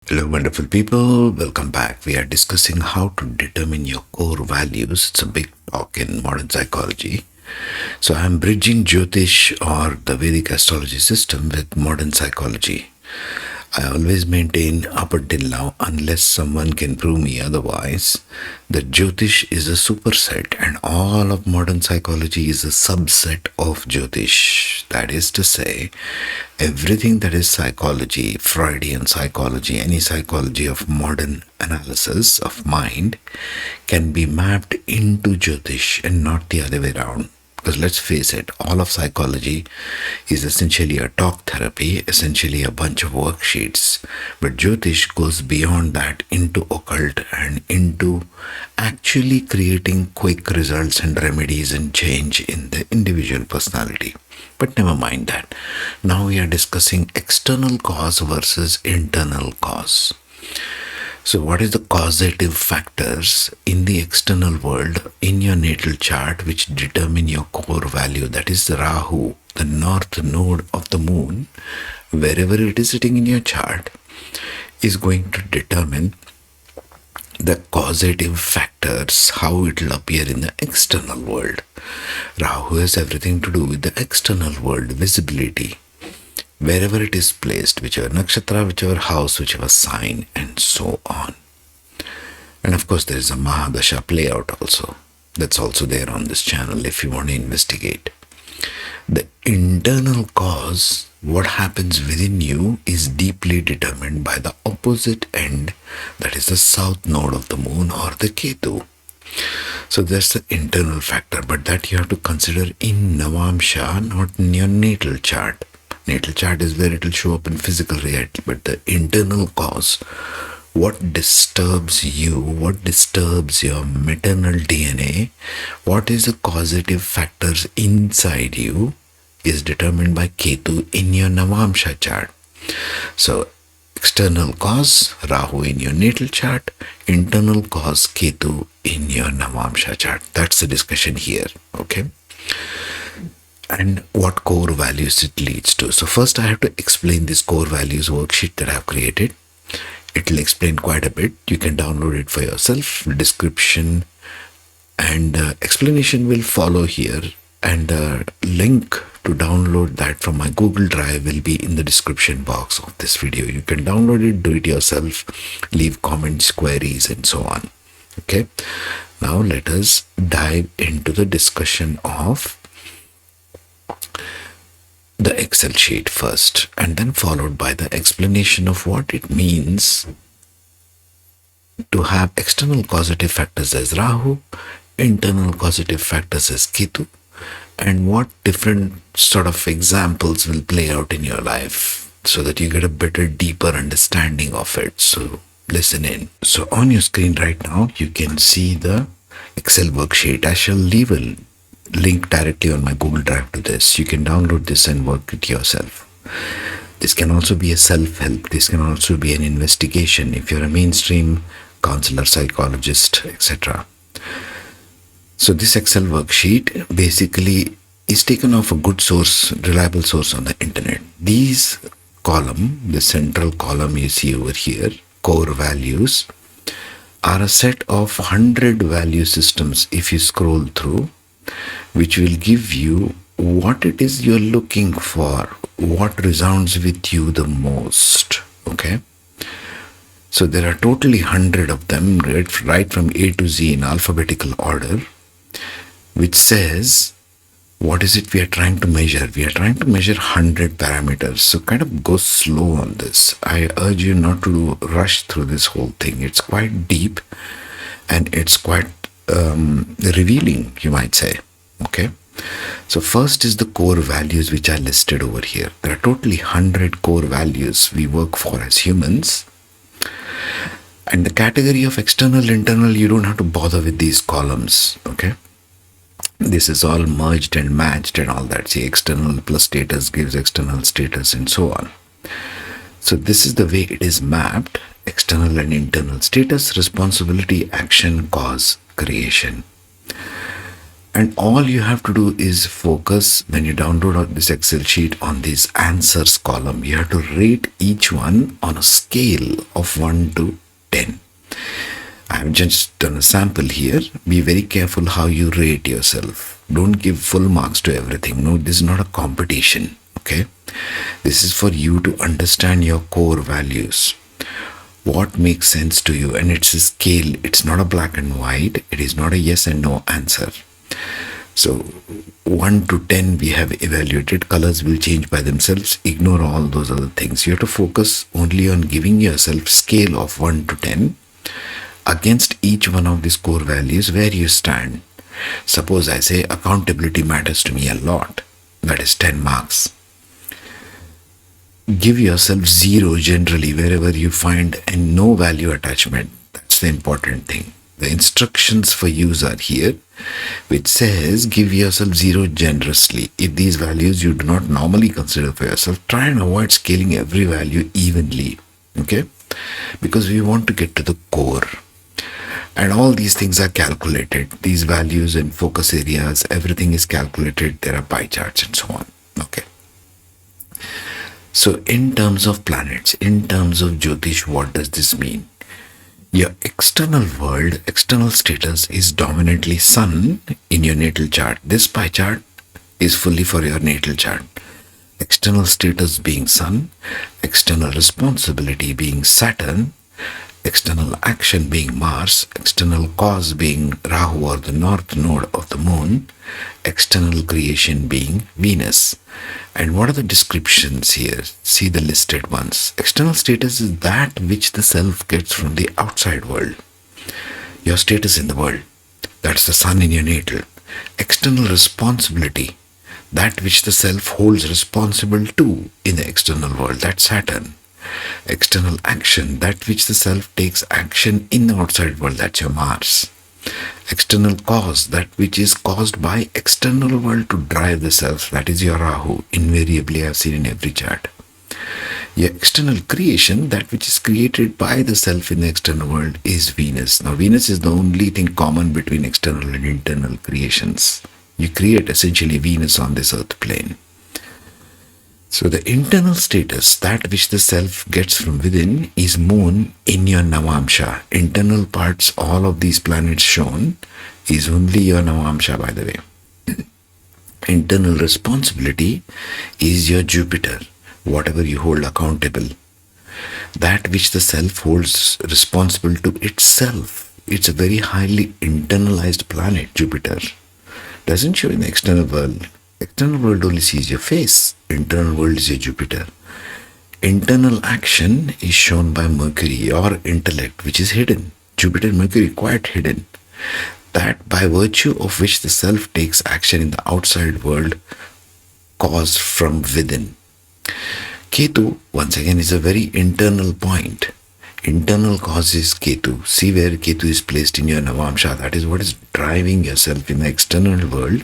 Hello, wonderful people. Welcome back. We are discussing how to determine your core values. It's a big talk in modern psychology. So, I'm bridging Jyotish or the Vedic Astrology system with modern psychology. I always maintain up until now, unless someone can prove me otherwise, that Jyotish is a superset and all of modern psychology is a subset of Jyotish. That is to say, everything that is psychology, Freudian psychology, any psychology of modern analysis of mind can be mapped into Jyotish and not the other way around. Because let's face it, all of psychology is essentially a talk therapy, essentially a bunch of worksheets. But Jyotish goes beyond that into occult and into actually creating quick results and remedies and change in the individual personality. But never mind that. Now we are discussing external cause versus internal cause. So, what is the causative factors in the external world in your natal chart which determine your core value? That is the Rahu, the north node of the moon, wherever it is sitting in your chart, is going to determine the causative factors, how it will appear in the external world. Rahu has everything to do with the external world, visibility, wherever it is placed, whichever nakshatra, whichever house, whichever sign, and so on. And of course, there is a Mahadasha playout also. That's also there on this channel if you want to investigate. The internal cause, what happens within you, is deeply determined by the opposite end, that is the south node of the moon or the Ketu. So that's the internal factor, but that you have to consider in Navamsha, not in your natal chart. Natal chart is where it will show up in physical reality, but the internal cause, what disturbs you, what disturbs your maternal DNA, what is the causative factors inside you is determined by Ketu in your Navamsha chart. So external cause, Rahu in your natal chart, internal cause, Ketu in your Navamsha chart. That's the discussion here, okay? And what core values it leads to. So first I have to explain this core values worksheet that I've created. It will explain quite a bit. You can download it for yourself. Description and explanation will follow here, and the link to download that from my Google Drive will be in the description box of this video. You can download it, do it yourself, leave comments, queries, and so on. Okay, now let us dive into the discussion of the Excel sheet first, and then followed by the explanation of what it means to have external causative factors as Rahu, internal causative factors as Ketu, and what different sort of examples will play out in your life so that you get a better, deeper understanding of it. So listen in. So on your screen right now, you can see the Excel worksheet. I shall leave a link directly on my Google Drive to this. You can download this and work it yourself. This can also be a self-help. This can also be an investigation if you're a mainstream counselor, psychologist, etc. So this Excel worksheet basically is taken off a good source, reliable source on the internet. These column, the central column you see over here, core values, are a set of 100 value systems if you scroll through, which will give you what it is you're looking for, what resounds with you the most. Okay, so there are totally 100 of them, right from A to Z in alphabetical order, which says what is it we are trying to measure. We are trying to measure 100 parameters, so kind of go slow on this. I urge you not to rush through this whole thing. It's quite deep and it's quite revealing, you might say. Okay, so first is the core values which I listed over here. There are totally 100 core values we work for as humans, and the category of external, internal, you don't have to bother with these columns. Okay, this is all merged and matched and all that. See, external plus status gives external status and so on. So this is the way it is mapped: external and internal status, responsibility, action, cause, creation. And all you have to do is focus when you download this Excel sheet on these answers column. You have to rate each one on a scale of 1 to 10. I have just done a sample here. Be very careful how you rate yourself. Don't give full marks to everything. No, this is not a competition. Okay? This is for you to understand your core values. What makes sense to you? And it's a scale. It's not a black and white. It is not a yes and no answer. So 1 to 10 we have evaluated. Colors will change by themselves. Ignore all those other things. You have to focus only on giving yourself scale of 1 to 10 against each one of these core values where you stand. Suppose I say accountability matters to me a lot. That is 10 marks. Give yourself 0 generally wherever you find a no value attachment. That's the important thing. The instructions for use are here, which says give yourself 0 generously. If these values you do not normally consider for yourself, try and avoid scaling every value evenly. Okay? Because we want to get to the core. And all these things are calculated. These values and focus areas, everything is calculated. There are pie charts and so on. Okay. So in terms of planets, in terms of Jyotish, what does this mean? Your external world, external status is dominantly Sun in your natal chart. This pie chart is fully for your natal chart. External status being Sun, external responsibility being Saturn, external action being Mars, external cause being Rahu or the north node of the moon, external creation being Venus. And what are the descriptions here? See the listed ones. External status is that which the self gets from the outside world. Your status in the world. That's the Sun in your natal. External responsibility. That which the self holds responsible to in the external world. That's Saturn. External action. That which the self takes action in the outside world. That's your Mars. External cause, that which is caused by external world to drive the self, that is your Rahu. Invariably I have seen in every chart. Your external creation, that which is created by the self in the external world, is Venus. Now Venus is the only thing common between external and internal creations. You create essentially Venus on this earth plane. So the internal status, that which the self gets from within, is Moon in your Navamsha. Internal parts, all of these planets shown, is only your Navamsha, by the way. Internal responsibility is your Jupiter, whatever you hold accountable. That which the self holds responsible to itself. It's a very highly internalized planet, Jupiter. Doesn't show in the external world. External world only sees your face. Internal world is your Jupiter. Internal action is shown by Mercury, your intellect, which is hidden. Jupiter, Mercury, quite hidden. That by virtue of which the self takes action in the outside world, caused from within. Ketu, once again, is a very internal point. Internal cause is Ketu. See where Ketu is placed in your Navamsha. That is what is driving yourself in the external world,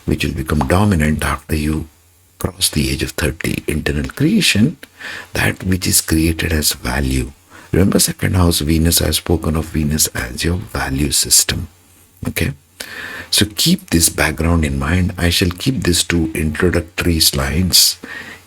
which will become dominant after you cross the age of 30. Internal creation, that which is created as value. Remember second house Venus, I have spoken of Venus as your value system. Okay. So keep this background in mind. I shall keep these 2 introductory slides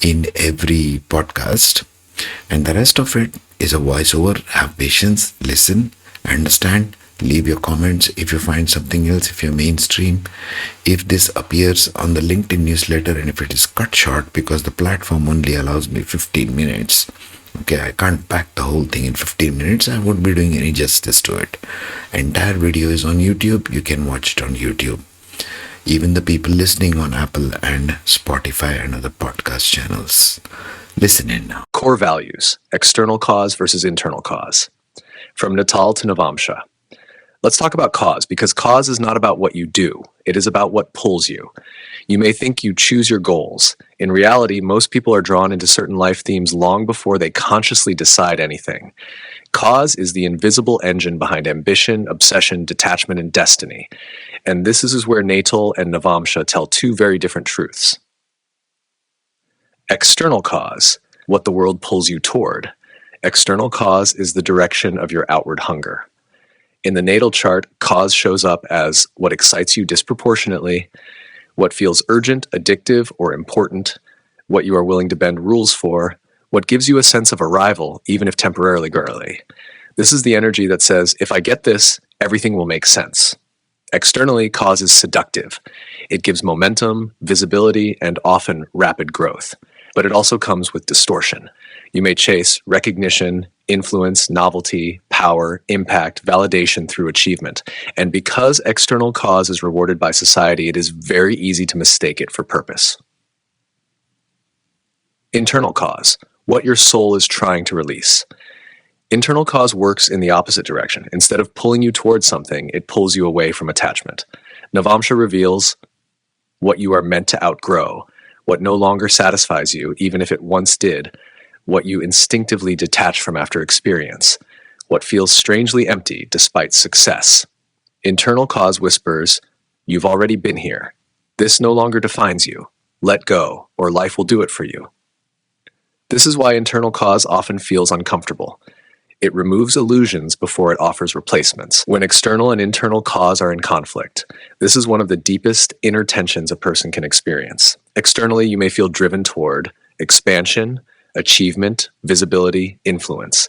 in every podcast. And the rest of it is a voiceover. Have patience, listen, understand, leave your comments if you find something else, if you're mainstream. If this appears on the LinkedIn newsletter and if it is cut short because the platform only allows me 15 minutes. Okay, I can't pack the whole thing in 15 minutes. I won't be doing any justice to it. Entire video is on YouTube. You can watch it on YouTube. Even the people listening on Apple and Spotify and other podcast channels. Listen in now. Core values, external cause versus internal cause. From Natal to Navamsha. Let's talk about cause, because cause is not about what you do. It is about what pulls you. You may think you choose your goals. In reality, most people are drawn into certain life themes long before they consciously decide anything. Cause is the invisible engine behind ambition, obsession, detachment, and destiny. And this is where Natal and Navamsha tell 2 very different truths. External cause, what the world pulls you toward. External cause is the direction of your outward hunger. In the natal chart, cause shows up as what excites you disproportionately, what feels urgent, addictive, or important, what you are willing to bend rules for, what gives you a sense of arrival, even if temporarily girly. This is the energy that says, if I get this, everything will make sense. Externally, cause is seductive. It gives momentum, visibility, and often rapid growth. But it also comes with distortion. You may chase recognition, influence, novelty, power, impact, validation through achievement. And because external cause is rewarded by society, it is very easy to mistake it for purpose. Internal cause, what your soul is trying to release. Internal cause works in the opposite direction. Instead of pulling you towards something, it pulls you away from attachment. Navamsha reveals what you are meant to outgrow, what no longer satisfies you, even if it once did, what you instinctively detach from after experience, what feels strangely empty despite success. Internal cause whispers, you've already been here. This no longer defines you. Let go, or life will do it for you. This is why internal cause often feels uncomfortable. It removes illusions before it offers replacements. When external and internal cause are in conflict, this is one of the deepest inner tensions a person can experience. Externally, you may feel driven toward expansion, achievement, visibility, influence.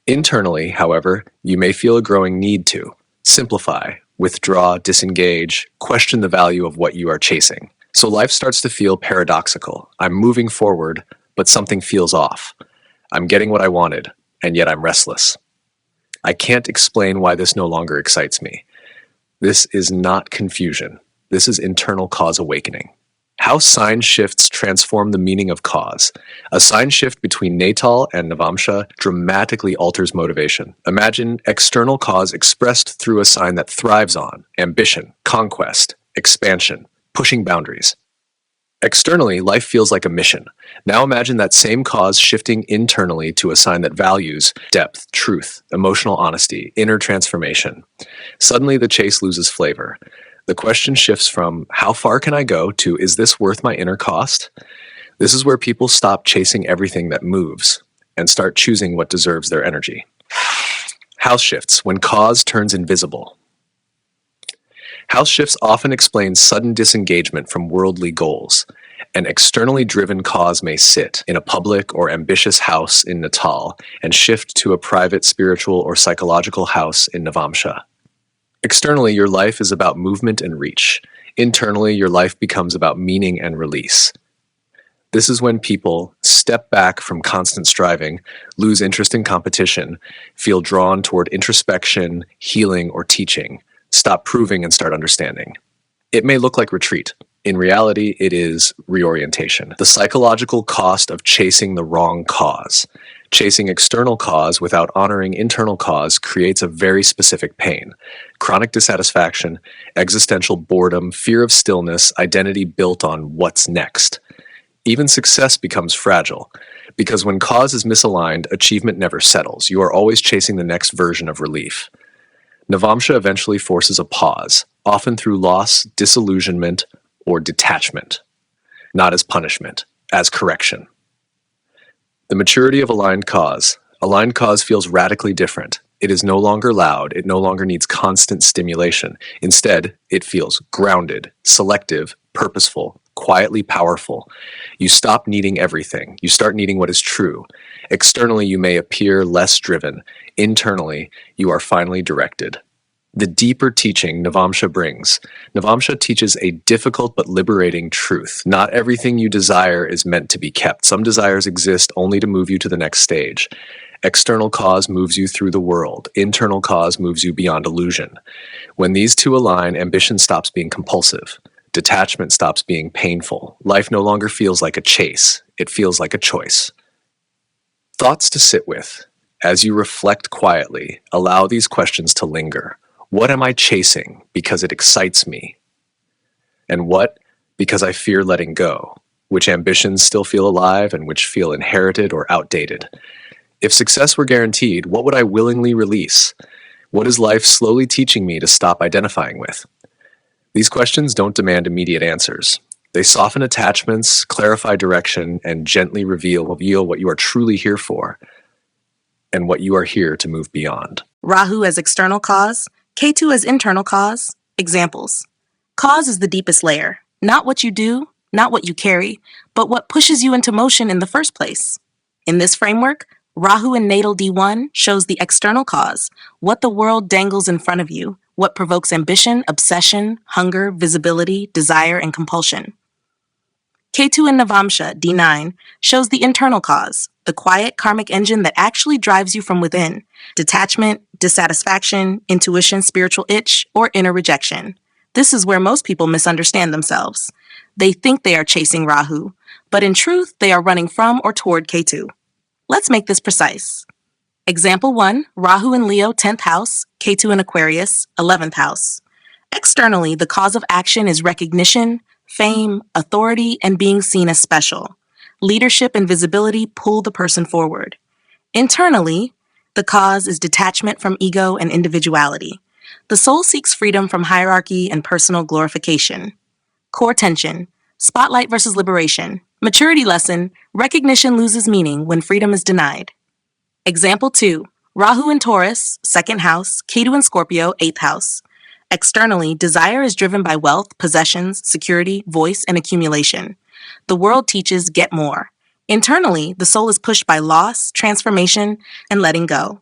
Internally, however, you may feel a growing need to simplify, withdraw, disengage, question the value of what you are chasing. So life starts to feel paradoxical. I'm moving forward, but something feels off. I'm getting what I wanted, and yet I'm restless. I can't explain why this no longer excites me. This is not confusion. This is internal cause awakening. How sign shifts transform the meaning of cause. A sign shift between Natal and Navamsha dramatically alters motivation. Imagine external cause expressed through a sign that thrives on ambition, conquest, expansion, pushing boundaries. Externally, life feels like a mission. Now imagine that same cause shifting internally to a sign that values depth, truth, emotional honesty, inner transformation. Suddenly, the chase loses flavor. The question shifts from, how far can I go, to, is this worth my inner cost? This is where people stop chasing everything that moves and start choosing what deserves their energy. House shifts, when cause turns invisible. House shifts often explain sudden disengagement from worldly goals. An externally driven cause may sit in a public or ambitious house in Natal and shift to a private spiritual or psychological house in Navamsha. Externally, your life is about movement and reach. Internally, your life becomes about meaning and release. This is when people step back from constant striving, lose interest in competition, feel drawn toward introspection, healing, or teaching, stop proving and start understanding. It may look like retreat. In reality, it is reorientation. The psychological cost of chasing the wrong cause. Chasing external cause without honoring internal cause creates a very specific pain. Chronic dissatisfaction, existential boredom, fear of stillness, identity built on what's next. Even success becomes fragile, because when cause is misaligned, achievement never settles. You are always chasing the next version of relief. Navamsha eventually forces a pause, often through loss, disillusionment, or detachment, not as punishment, as correction. The maturity of aligned cause. Aligned cause feels radically different. It is no longer loud. It no longer needs constant stimulation. Instead, it feels grounded, selective, purposeful, quietly powerful. You stop needing everything. You start needing what is true. Externally, you may appear less driven. Internally, you are finally directed. The deeper teaching Navamsha brings. Navamsha teaches a difficult but liberating truth. Not everything you desire is meant to be kept. Some desires exist only to move you to the next stage. External cause moves you through the world. Internal cause moves you beyond illusion. When these two align, ambition stops being compulsive. Detachment stops being painful. Life no longer feels like a chase. It feels like a choice. Thoughts to sit with. As you reflect quietly, allow these questions to linger. What am I chasing because it excites me? And what because I fear letting go? Which ambitions still feel alive and which feel inherited or outdated? If success were guaranteed, what would I willingly release? What is life slowly teaching me to stop identifying with? These questions don't demand immediate answers. They soften attachments, clarify direction, and gently reveal what you are truly here for and what you are here to move beyond. Rahu as external cause, Ketu as internal cause. Examples. Cause is the deepest layer, not what you do, not what you carry, but what pushes you into motion in the first place. In this framework, Rahu in Natal D1 shows the external cause, what the world dangles in front of you, what provokes ambition, obsession, hunger, visibility, desire, and compulsion. Ketu in Navamsha D9 shows the internal cause, the quiet karmic engine that actually drives you from within: detachment, dissatisfaction, intuition, spiritual itch, or inner rejection. This is where most people misunderstand themselves. They think they are chasing Rahu, but in truth, they are running from or toward Ketu. Let's make this precise. Example 1, Rahu in Leo 10th house, Ketu in Aquarius 11th house. Externally, the cause of action is recognition, fame, authority, and being seen as special. Leadership and visibility pull the person forward. Internally, the cause is detachment from ego and individuality. The soul seeks freedom from hierarchy and personal glorification. Core tension, spotlight versus liberation. Maturity lesson, recognition loses meaning when freedom is denied. Example 2, Rahu in Taurus, 2nd house, Ketu in Scorpio, 8th house. Externally, desire is driven by wealth, possessions, security, voice, and accumulation. The world teaches get more. Internally, the soul is pushed by loss, transformation, and letting go.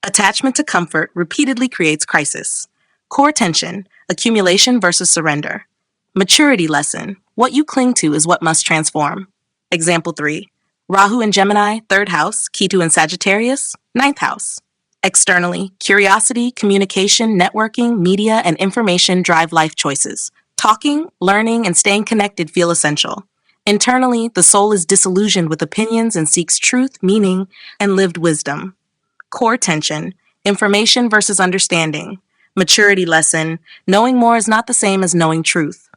Attachment to comfort repeatedly creates crisis. Core tension, accumulation versus surrender. Maturity lesson, what you cling to is what must transform. Example 3, Rahu in Gemini, 3rd house, Ketu in Sagittarius, 9th house. Externally, curiosity, communication, networking, media, and information drive life choices. Talking, learning, and staying connected feel essential. Internally, the soul is disillusioned with opinions and seeks truth, meaning, and lived wisdom. Core tension, information versus understanding. Maturity lesson, knowing more is not the same as knowing truth.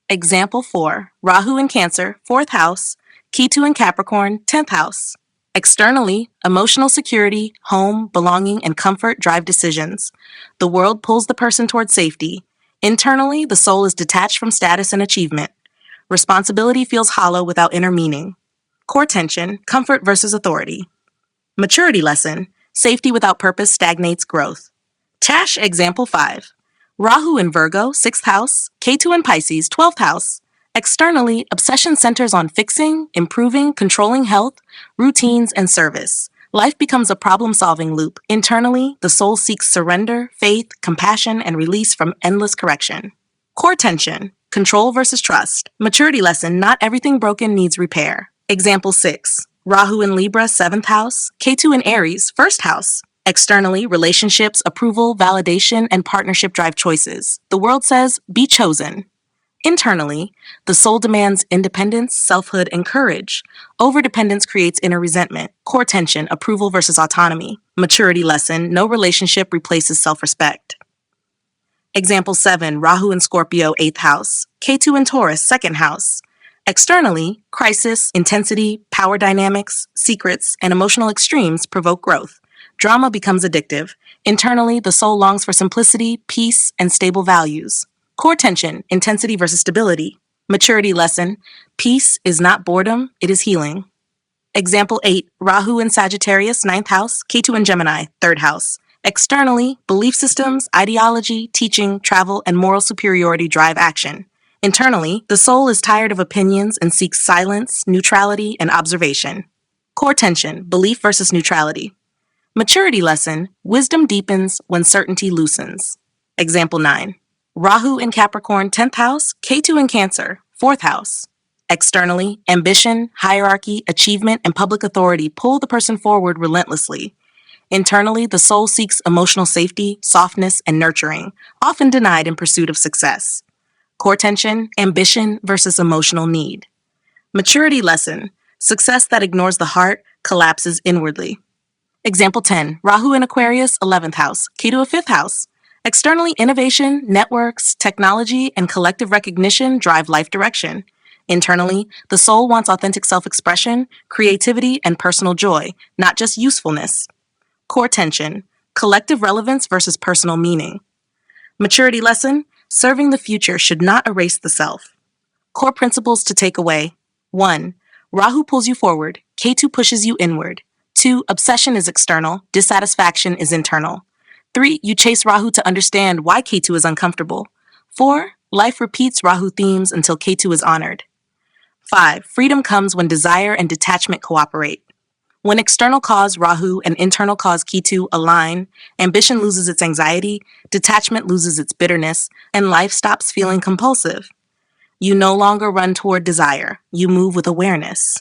Example 4, Rahu in Cancer, 4th house, Ketu in Capricorn, 10th house. Externally, emotional security, home, belonging, and comfort drive decisions. The world pulls the person towards safety. Internally, the soul is detached from status and achievement. Responsibility feels hollow without inner meaning. Core tension, comfort versus authority. Maturity lesson, safety without purpose stagnates growth. Tash example 5. Rahu in Virgo, 6th house, Ketu in Pisces, 12th house. Externally, obsession centers on fixing, improving, controlling health, routines, and service. Life becomes a problem-solving loop. Internally, the soul seeks surrender, faith, compassion, and release from endless correction. Core tension, control versus trust. Maturity lesson, not everything broken needs repair. Example 6, Rahu in Libra, 7th house, Ketu in Aries, 1st house. Externally, relationships, approval, validation, and partnership drive choices. The world says, be chosen. Internally, the soul demands independence, selfhood, and courage. Overdependence creates inner resentment. Core tension, approval versus autonomy. Maturity lesson, no relationship replaces self-respect. Example 7, Rahu in Scorpio, 8th house. Ketu in Taurus, 2nd house. Externally, crisis, intensity, power dynamics, secrets, and emotional extremes provoke growth. Drama becomes addictive. Internally, the soul longs for simplicity, peace, and stable values. Core tension, intensity versus stability. Maturity lesson, peace is not boredom, it is healing. Example 8, Rahu in Sagittarius, 9th house, Ketu in Gemini, 3rd house. Externally, belief systems, ideology, teaching, travel, and moral superiority drive action. Internally, the soul is tired of opinions and seeks silence, neutrality, and observation. Core tension, belief versus neutrality. Maturity lesson, wisdom deepens when certainty loosens. Example 9, Rahu in Capricorn, 10th house, Ketu in Cancer, 4th house. Externally, ambition, hierarchy, achievement, and public authority pull the person forward relentlessly. Internally, the soul seeks emotional safety, softness, and nurturing, often denied in pursuit of success. Core tension, ambition versus emotional need. Maturity lesson, success that ignores the heart collapses inwardly. Example 10, Rahu in Aquarius, 11th house, Ketu of 5th house. Externally, innovation, networks, technology, and collective recognition drive life direction. Internally, the soul wants authentic self-expression, creativity, and personal joy, not just usefulness. Core tension, collective relevance versus personal meaning. Maturity lesson, serving the future should not erase the self. Core principles to take away. 1. Rahu pulls you forward, Ketu pushes you inward. 2. Obsession is external, dissatisfaction is internal. 3. You chase Rahu to understand why Ketu is uncomfortable. 4. Life repeats Rahu themes until Ketu is honored. 5. Freedom comes when desire and detachment cooperate. When external cause Rahu and internal cause Ketu align, ambition loses its anxiety, detachment loses its bitterness, and life stops feeling compulsive. You no longer run toward desire, you move with awareness.